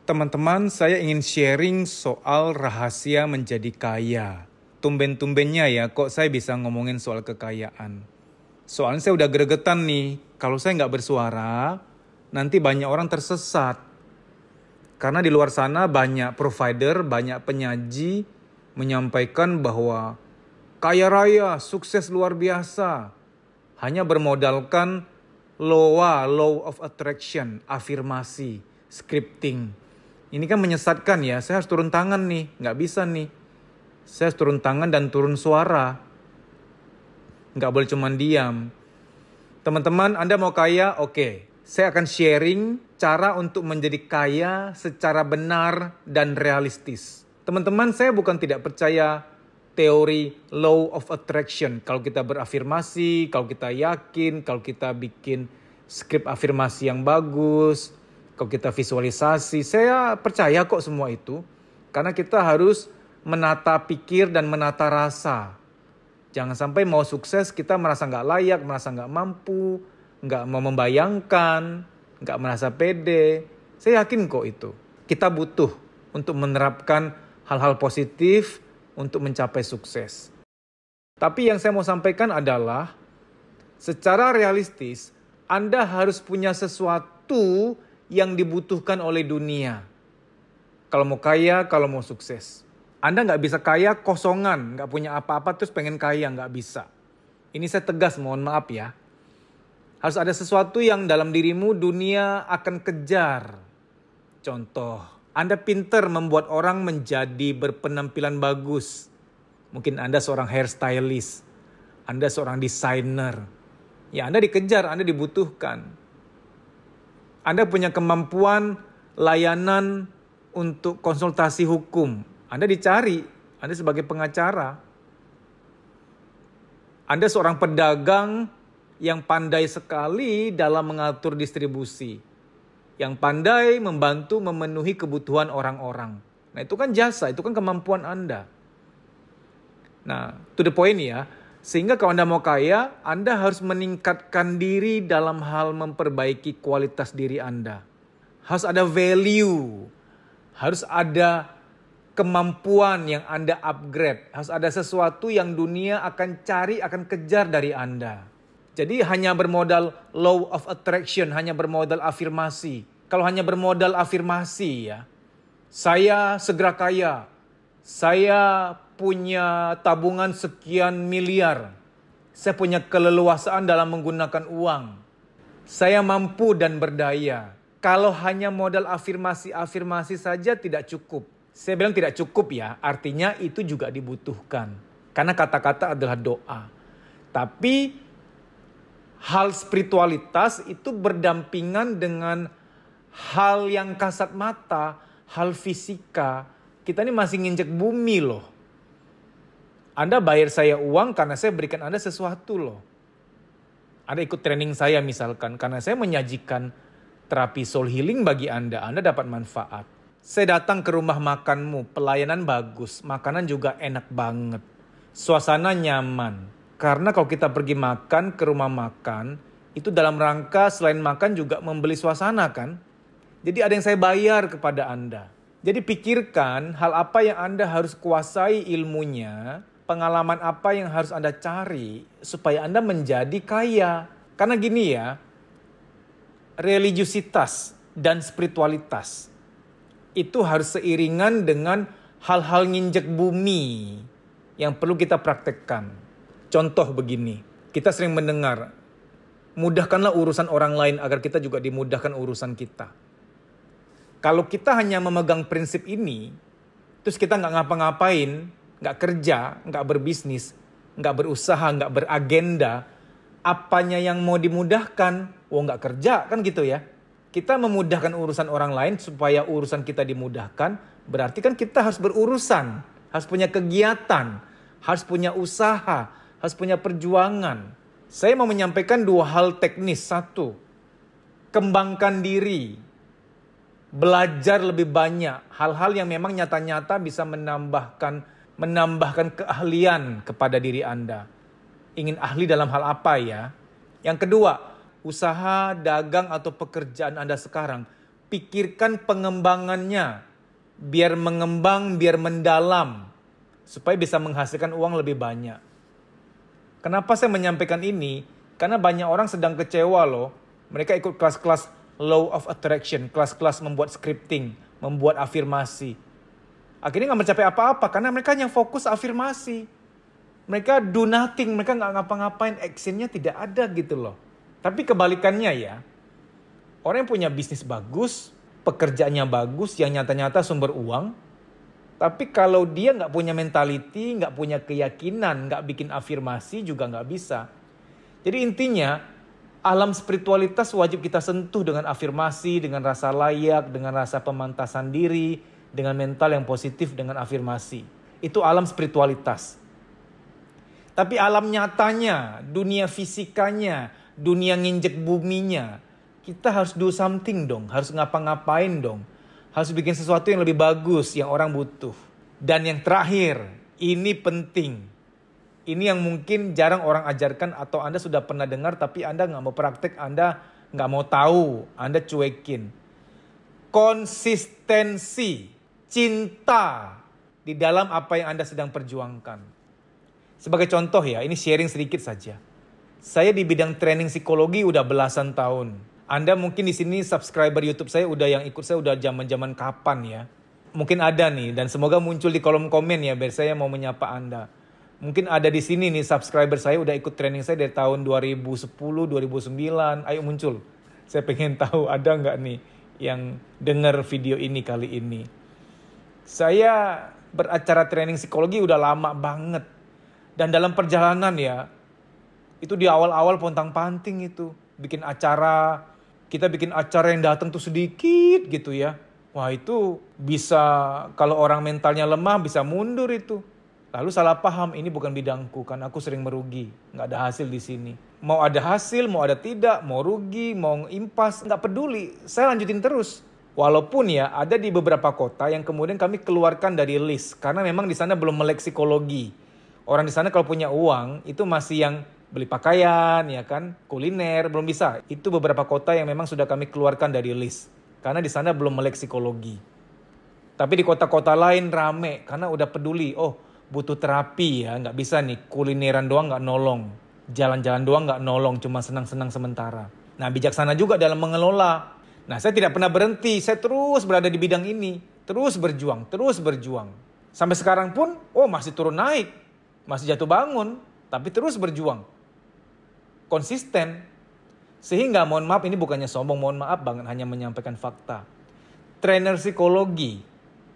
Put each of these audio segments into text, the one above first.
Teman-teman, saya ingin sharing soal rahasia menjadi kaya. Tumben-tumbennya ya, kok saya bisa ngomongin soal kekayaan. Soalnya saya udah gregetan nih, kalau saya nggak bersuara, nanti banyak orang tersesat. Karena di luar sana banyak provider, banyak penyaji menyampaikan bahwa kaya raya, sukses luar biasa. Hanya bermodalkan law of attraction, afirmasi, scripting. Ini kan menyesatkan ya, saya harus turun tangan nih, nggak bisa nih. Saya harus turun tangan dan turun suara. Nggak boleh cuma diam. Teman-teman, Anda mau kaya? Oke. Saya akan sharing cara untuk menjadi kaya secara benar dan realistis. Teman-teman, saya bukan tidak percaya teori law of attraction. Kalau kita berafirmasi, kalau kita yakin, kalau kita bikin skrip afirmasi yang bagus, kalau kita visualisasi, saya percaya kok semua itu. Karena kita harus menata pikir dan menata rasa. Jangan sampai mau sukses kita merasa nggak layak, merasa nggak mampu, nggak mau membayangkan, nggak merasa pede. Saya yakin kok itu. Kita butuh untuk menerapkan hal-hal positif untuk mencapai sukses. Tapi yang saya mau sampaikan adalah, secara realistis, Anda harus punya sesuatu yang dibutuhkan oleh dunia. Kalau mau kaya, kalau mau sukses. Anda nggak bisa kaya kosongan, nggak punya apa-apa terus pengen kaya, nggak bisa. Ini saya tegas, mohon maaf ya. Harus ada sesuatu yang dalam dirimu dunia akan kejar. Contoh, Anda pinter membuat orang menjadi berpenampilan bagus. Mungkin Anda seorang hairstylist, Anda seorang desainer. Ya, Anda dikejar, Anda dibutuhkan. Anda punya kemampuan layanan untuk konsultasi hukum. Anda dicari, Anda sebagai pengacara. Anda seorang pedagang yang pandai sekali dalam mengatur distribusi. Yang pandai membantu memenuhi kebutuhan orang-orang. Nah, itu kan jasa, itu kan kemampuan Anda. Nah, to the point ya. Sehingga kalau Anda mau kaya, Anda harus meningkatkan diri dalam hal memperbaiki kualitas diri Anda. Harus ada value. Harus ada kemampuan yang Anda upgrade. Harus ada sesuatu yang dunia akan cari, akan kejar dari Anda. Jadi hanya bermodal law of attraction, hanya bermodal afirmasi. Kalau hanya bermodal afirmasi ya, saya segera kaya. Saya punya tabungan sekian miliar. Saya punya keleluasaan dalam menggunakan uang. Saya mampu dan berdaya. Kalau hanya modal afirmasi saja tidak cukup. Saya bilang tidak cukup ya, artinya itu juga dibutuhkan. Karena kata-kata adalah doa. Tapi hal spiritualitas itu berdampingan dengan hal yang kasat mata, hal fisika. Kita ini masih nginjek bumi loh. Anda bayar saya uang karena saya berikan Anda sesuatu loh. Anda ikut training saya misalkan, karena saya menyajikan terapi soul healing bagi Anda dapat manfaat. Saya datang ke rumah makanmu, pelayanan bagus, makanan juga enak banget. Suasana nyaman. Karena kalau kita pergi makan ke rumah makan, itu dalam rangka selain makan juga membeli suasana kan. Jadi ada yang saya bayar kepada Anda. Jadi pikirkan hal apa yang Anda harus kuasai ilmunya, pengalaman apa yang harus Anda cari supaya Anda menjadi kaya. Karena gini ya, religiusitas dan spiritualitas itu harus seiringan dengan hal-hal nginjek bumi yang perlu kita praktekkan. Contoh begini, kita sering mendengar, mudahkanlah urusan orang lain agar kita juga dimudahkan urusan kita. Kalau kita hanya memegang prinsip ini, terus kita nggak ngapa-ngapain, nggak kerja, nggak berbisnis, nggak berusaha, nggak beragenda, apanya yang mau dimudahkan? Nggak kerja, kan gitu ya. Kita memudahkan urusan orang lain supaya urusan kita dimudahkan, berarti kan kita harus berurusan, harus punya kegiatan, harus punya usaha, harus punya perjuangan. Saya mau menyampaikan dua hal teknis. Satu, kembangkan diri. Belajar lebih banyak. Hal-hal yang memang nyata-nyata bisa menambahkan keahlian kepada diri Anda. Ingin ahli dalam hal apa ya? Yang kedua, usaha, dagang atau pekerjaan Anda sekarang, pikirkan pengembangannya. Biar mengembang, biar mendalam. Supaya bisa menghasilkan uang lebih banyak. Kenapa saya menyampaikan ini? Karena banyak orang sedang kecewa loh. Mereka ikut kelas-kelas Law of Attraction, kelas-kelas membuat scripting, membuat afirmasi. Akhirnya nggak mencapai apa-apa karena mereka hanya fokus afirmasi. Mereka do nothing, mereka nggak ngapa-ngapain, actionnya tidak ada gitu loh. Tapi kebalikannya ya, orang yang punya bisnis bagus, pekerjaannya bagus, yang nyata-nyata sumber uang, tapi kalau dia nggak punya mentality, nggak punya keyakinan, nggak bikin afirmasi juga nggak bisa. Jadi intinya, alam spiritualitas wajib kita sentuh dengan afirmasi, dengan rasa layak, dengan rasa pemantasan diri, dengan mental yang positif, dengan afirmasi. Itu alam spiritualitas. Tapi alam nyatanya, dunia fisikanya, dunia nginjek buminya, kita harus do something dong, harus ngapa-ngapain dong. Harus bikin sesuatu yang lebih bagus, yang orang butuh. Dan yang terakhir, ini penting. Ini yang mungkin jarang orang ajarkan atau Anda sudah pernah dengar tapi Anda nggak mau praktek, Anda nggak mau tahu, Anda cuekin. Konsistensi, cinta di dalam apa yang Anda sedang perjuangkan. Sebagai contoh ya, ini sharing sedikit saja. Saya di bidang training psikologi udah belasan tahun. Anda mungkin di sini subscriber YouTube saya udah yang ikut saya udah zaman-zaman kapan ya. Mungkin ada nih dan semoga muncul di kolom komen ya biar saya mau menyapa Anda. Mungkin ada di sini nih subscriber saya udah ikut training saya dari tahun 2010, 2009. Ayo muncul. Saya pengen tahu ada nggak nih yang dengar video ini kali ini. Saya beracara training psikologi udah lama banget. Dan dalam perjalanan ya, itu di awal-awal pontang-panting itu. Bikin acara, kita bikin acara yang datang tuh sedikit gitu ya. Wah itu bisa, kalau orang mentalnya lemah bisa mundur itu. Lalu salah paham, ini bukan bidangku kan aku sering merugi. Nggak ada hasil di sini. Mau ada hasil, mau ada tidak, mau rugi, mau impas, nggak peduli. Saya lanjutin terus. Walaupun ya ada di beberapa kota yang kemudian kami keluarkan dari list. Karena memang di sana belum melek psikologi. Orang di sana kalau punya uang itu masih yang beli pakaian, ya kan, kuliner, belum bisa. Itu beberapa kota yang memang sudah kami keluarkan dari list. Karena di sana belum melek psikologi. Tapi di kota-kota lain rame, karena udah peduli. Oh, butuh terapi ya, nggak bisa nih, kulineran doang nggak nolong. Jalan-jalan doang nggak nolong, cuma senang-senang sementara. Nah, bijaksana juga dalam mengelola. Nah, saya tidak pernah berhenti, saya terus berada di bidang ini. Terus berjuang. Sampai sekarang pun, masih turun naik. Masih jatuh bangun, tapi terus berjuang. Konsisten. Sehingga mohon maaf ini bukannya sombong, mohon maaf banget hanya menyampaikan fakta. Trainer psikologi,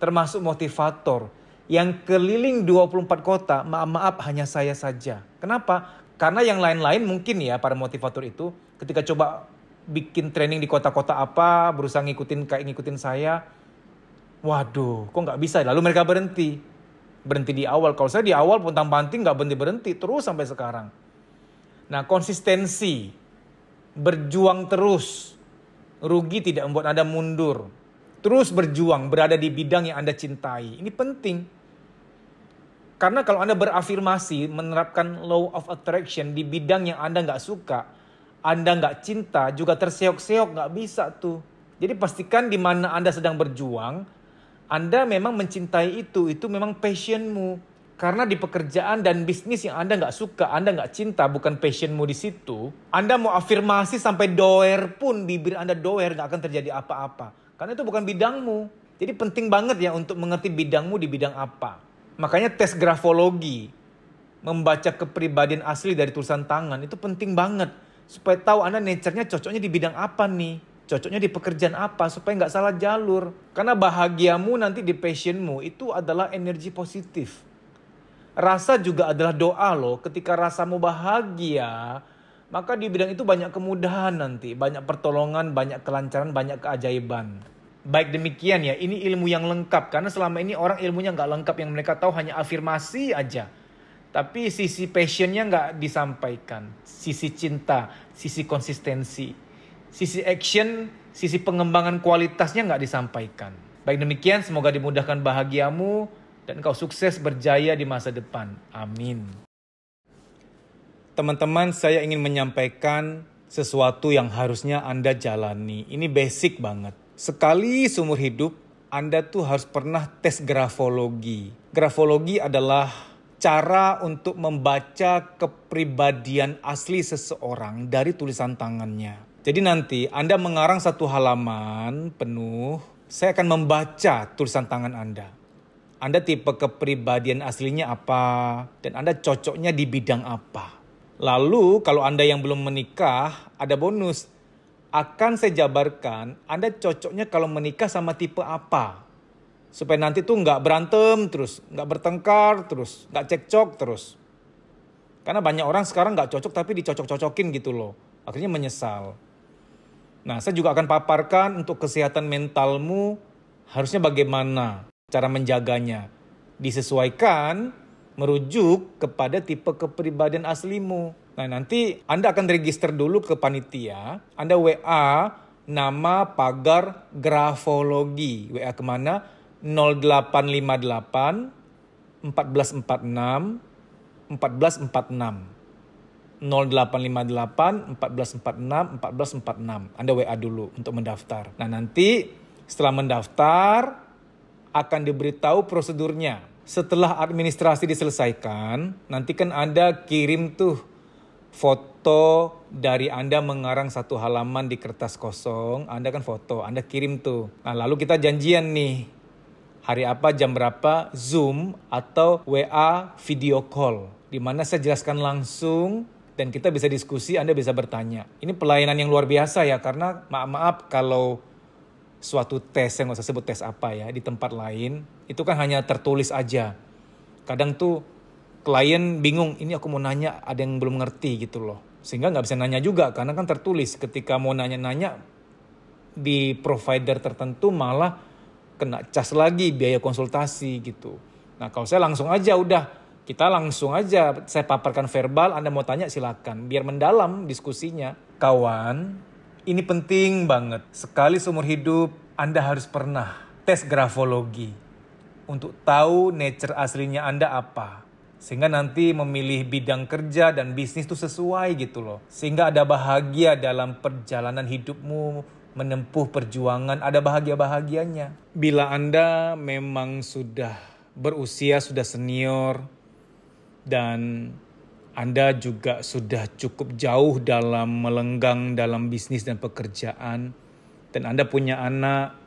termasuk motivator, yang keliling 24 kota, maaf hanya saya saja. Kenapa? Karena yang lain-lain mungkin ya para motivator itu ketika coba bikin training di kota-kota apa, berusaha ngikutin saya. Waduh, kok nggak bisa? Lalu mereka berhenti di awal. Kalau saya di awal pontang-panting nggak berhenti terus sampai sekarang. Nah, konsistensi, berjuang terus, rugi tidak membuat Anda mundur. Terus berjuang, berada di bidang yang Anda cintai. Ini penting. Karena kalau Anda berafirmasi, menerapkan law of attraction di bidang yang Anda nggak suka, Anda nggak cinta, juga terseok-seok, nggak bisa tuh. Jadi pastikan di mana Anda sedang berjuang, Anda memang mencintai itu memang passionmu. Karena di pekerjaan dan bisnis yang Anda nggak suka, Anda nggak cinta, bukan passionmu di situ. Anda mau afirmasi sampai doer pun, bibir Anda doer, nggak akan terjadi apa-apa. Karena itu bukan bidangmu. Jadi penting banget ya untuk mengerti bidangmu di bidang apa. Makanya tes grafologi, membaca kepribadian asli dari tulisan tangan, itu penting banget. Supaya tahu Anda nature-nya cocoknya di bidang apa nih. Cocoknya di pekerjaan apa supaya nggak salah jalur. Karena bahagiamu nanti di passionmu itu adalah energi positif. Rasa juga adalah doa loh. Ketika rasamu bahagia, maka di bidang itu banyak kemudahan nanti. Banyak pertolongan, banyak kelancaran, banyak keajaiban. Baik demikian ya, ini ilmu yang lengkap. Karena selama ini orang ilmunya nggak lengkap. Yang mereka tahu hanya afirmasi aja. Tapi sisi passionnya nggak disampaikan. Sisi cinta, sisi konsistensi. Sisi action, sisi pengembangan kualitasnya nggak disampaikan. Baik demikian, semoga dimudahkan bahagiamu dan kau sukses berjaya di masa depan. Amin. Teman-teman, saya ingin menyampaikan sesuatu yang harusnya Anda jalani. Ini basic banget. Sekali seumur hidup, Anda tuh harus pernah tes grafologi. Grafologi adalah cara untuk membaca kepribadian asli seseorang dari tulisan tangannya. Jadi nanti Anda mengarang satu halaman penuh, saya akan membaca tulisan tangan Anda. Anda tipe kepribadian aslinya apa, dan Anda cocoknya di bidang apa. Lalu kalau Anda yang belum menikah, ada bonus. Akan saya jabarkan Anda cocoknya kalau menikah sama tipe apa. Supaya nanti tuh nggak berantem terus, nggak bertengkar terus, nggak cekcok terus. Karena banyak orang sekarang nggak cocok tapi dicocok-cocokin gitu loh. Akhirnya menyesal. Nah, saya juga akan paparkan untuk kesehatan mentalmu harusnya bagaimana cara menjaganya. Disesuaikan merujuk kepada tipe kepribadian aslimu. Nah, nanti Anda akan register dulu ke panitia. Anda WA nama pagar grafologi. WA kemana? 0858 1446 1446. 0858 1446 1446. Anda WA dulu untuk mendaftar. Nah, nanti setelah mendaftar akan diberitahu prosedurnya. Setelah administrasi diselesaikan, nanti kan Anda kirim tuh foto dari Anda mengarang satu halaman di kertas kosong. Anda kan foto, Anda kirim tuh. Nah, lalu kita janjian nih. Hari apa, jam berapa, Zoom atau WA video call. Di mana saya jelaskan langsung dan kita bisa diskusi, Anda bisa bertanya. Ini pelayanan yang luar biasa ya, karena maaf kalau suatu tes, saya nggak usah sebut tes apa ya, di tempat lain, itu kan hanya tertulis aja. Kadang tuh klien bingung, ini aku mau nanya ada yang belum ngerti gitu loh. Sehingga nggak bisa nanya juga, karena kan tertulis. Ketika mau nanya-nanya di provider tertentu malah kena cas lagi biaya konsultasi gitu. Nah, kalau saya langsung aja udah, kita langsung aja saya paparkan verbal, Anda mau tanya silakan. Biar mendalam diskusinya. Kawan, ini penting banget. Sekali seumur hidup, Anda harus pernah tes grafologi untuk tahu nature aslinya Anda apa. Sehingga nanti memilih bidang kerja dan bisnis itu sesuai gitu loh. Sehingga ada bahagia dalam perjalanan hidupmu, menempuh perjuangan, ada bahagia-bahagianya. Bila Anda memang sudah berusia, sudah senior, dan Anda juga sudah cukup jauh dalam melenggang dalam bisnis dan pekerjaan, dan Anda punya anak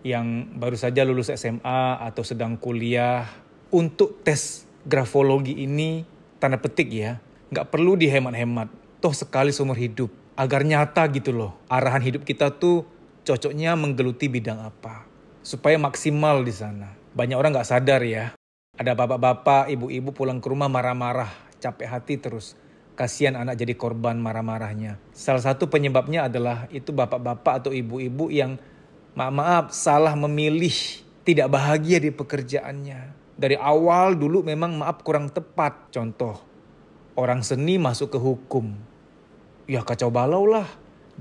yang baru saja lulus SMA atau sedang kuliah, untuk tes grafologi ini, tanda petik ya, nggak perlu dihemat-hemat. Toh sekali seumur hidup, agar nyata gitu loh. Arahan hidup kita tuh cocoknya menggeluti bidang apa. Supaya maksimal di sana. Banyak orang nggak sadar ya. Ada bapak-bapak, ibu-ibu pulang ke rumah marah-marah, capek hati terus. Kasihan anak jadi korban marah-marahnya. Salah satu penyebabnya adalah itu bapak-bapak atau ibu-ibu yang maaf salah memilih, tidak bahagia di pekerjaannya. Dari awal dulu memang kurang tepat. Contoh, orang seni masuk ke hukum. Ya kacau balau lah,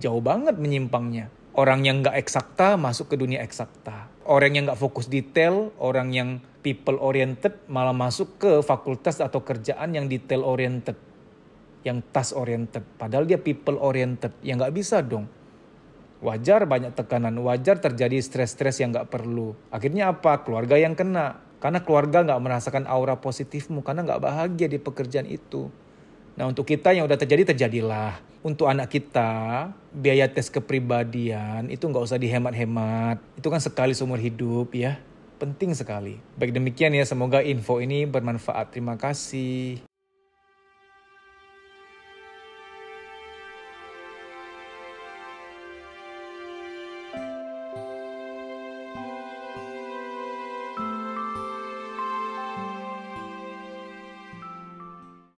jauh banget menyimpangnya. Orang yang gak eksakta masuk ke dunia eksakta. Orang yang gak fokus detail, orang yang people oriented malah masuk ke fakultas atau kerjaan yang detail oriented. Yang task oriented. Padahal dia people oriented. Ya gak bisa dong. Wajar banyak tekanan, wajar terjadi stres-stres yang gak perlu. Akhirnya apa? Keluarga yang kena. Karena keluarga gak merasakan aura positifmu, karena gak bahagia di pekerjaan itu. Nah, untuk kita yang udah terjadi, terjadilah. Untuk anak kita, biaya tes kepribadian itu gak usah dihemat-hemat. Itu kan sekali seumur hidup ya. Penting sekali. Baik demikian ya, semoga info ini bermanfaat. Terima kasih.